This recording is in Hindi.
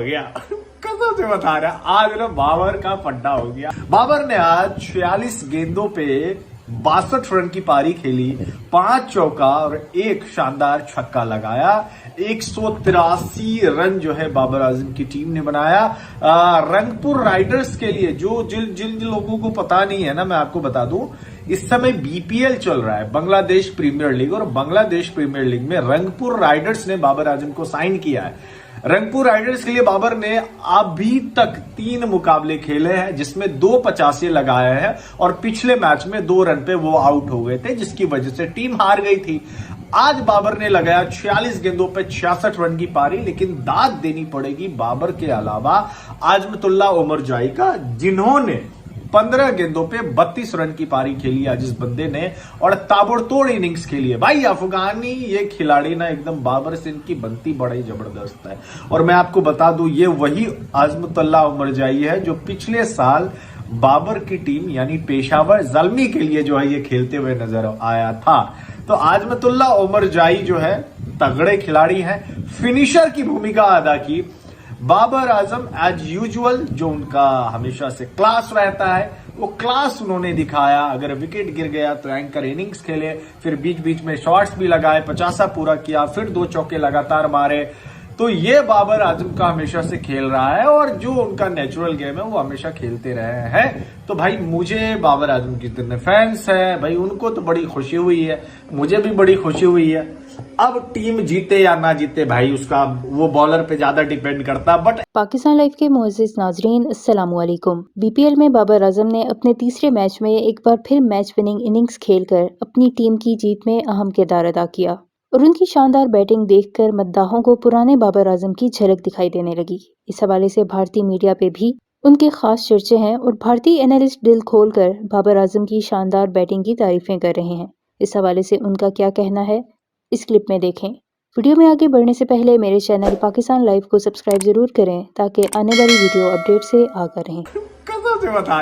गया। कसम से बता रहा, आज ना बाबर का पड्डा हो गया। बाबर ने आज 46 गेंदों पे 62 रन की पारी खेली, 5 चौका और एक शानदार छक्का लगाया। 183 रन जो है बाबर आजम की टीम ने बनाया। रंगपुर राइडर्स के लिए जो जिन जिन लोगों को पता नहीं है ना, मैं आपको बता दूं, इस समय बीपीएल चल रहा है, बांग्लादेश प्रीमियर लीग, और बांग्लादेश प्रीमियर लीग में रंगपुर राइडर्स ने बाबर आजम को साइन किया है। रंगपुर राइडर्स के लिए बाबर ने अभी तक 3 मुकाबले खेले हैं, जिसमें 2 85 लगाए हैं, और पिछले मैच में 2 रन पे वो आउट हो गए थे, जिसकी वजह से टीम हार गई थी। आज बाबर ने लगाया 46 गेंदों पे 66 रन की पारी, लेकिन दाद देनी पड़ेगी बाबर के अलावा आजमतुल्ला उमर जाई का, जिन्होंने 15 गेंदों पे 32 रन की पारी खेली आज इस बंदे ने, और ताबड़तोड़ इनिंग्स खेली है। भाई अफगानी ये खिलाड़ी ना एकदम बाबर से इनकी बनती बड़ी जबरदस्त है। और मैं आपको बता दूं, ये वही आजमतुल्ला उमर जाई है जो पिछले साल बाबर की टीम यानी पेशावर ज़ल्मी के लिए जो है ये खेलते हुए नजर आया था। तो आजमतुल्ला उमर जाई जो है तगड़े खिलाड़ी हैं, फिनिशर की भूमिका अदा की। बाबर आजम एज यूजुअल जो उनका हमेशा से क्लास रहता है, वो क्लास उन्होंने दिखाया। अगर विकेट गिर गया तो एंकर इनिंग्स खेले, फिर बीच बीच में शॉट्स भी लगाए, 50 पूरा किया, फिर 2 चौके लगातार मारे। तो ये बाबर आजम का हमेशा से खेल रहा है, और जो उनका नेचुरल गेम है वो हमेशा खेलते रहे हैं। तो भाई मुझे बाबर आजम के जितने फैंस हैं भाई, उनको तो बड़ी खुशी हुई है, मुझे भी बड़ी खुशी हुई है। अब टीम जीते या ना जीते भाई, उसका वो बॉलर पे ज्यादा डिपेंड करता, बट पाकिस्तान लाइव के मुअज़्ज़िज़ नाज़रीन, अस्सलामु अलैकुम। बीपीएल में बाबर आजम ने अपने तीसरे मैच में एक बार फिर मैच विनिंग इनिंग्स खेलकर अपनी टीम की जीत में अहम किरदार अदा किया, और उनकी शानदार बैटिंग देखकर मद्दाहों को पुराने बाबर आजम की झलक दिखाई देने लगी। इस हवाले से भारतीय मीडिया पे भी उनके खास चर्चे हैं, और भारतीय एनालिस्ट दिल खोलकर बाबर आजम की शानदार बैटिंग की तारीफें कर रहे हैं। इस हवाले से उनका क्या कहना है, इस क्लिप में देखें। वीडियो में आगे बढ़ने से पहले मेरे चैनल पाकिस्तान लाइव को सब्सक्राइब जरूर करें, ताकि आने वाली वीडियो अपडेट से आगाह रहें। कसम से बता रहा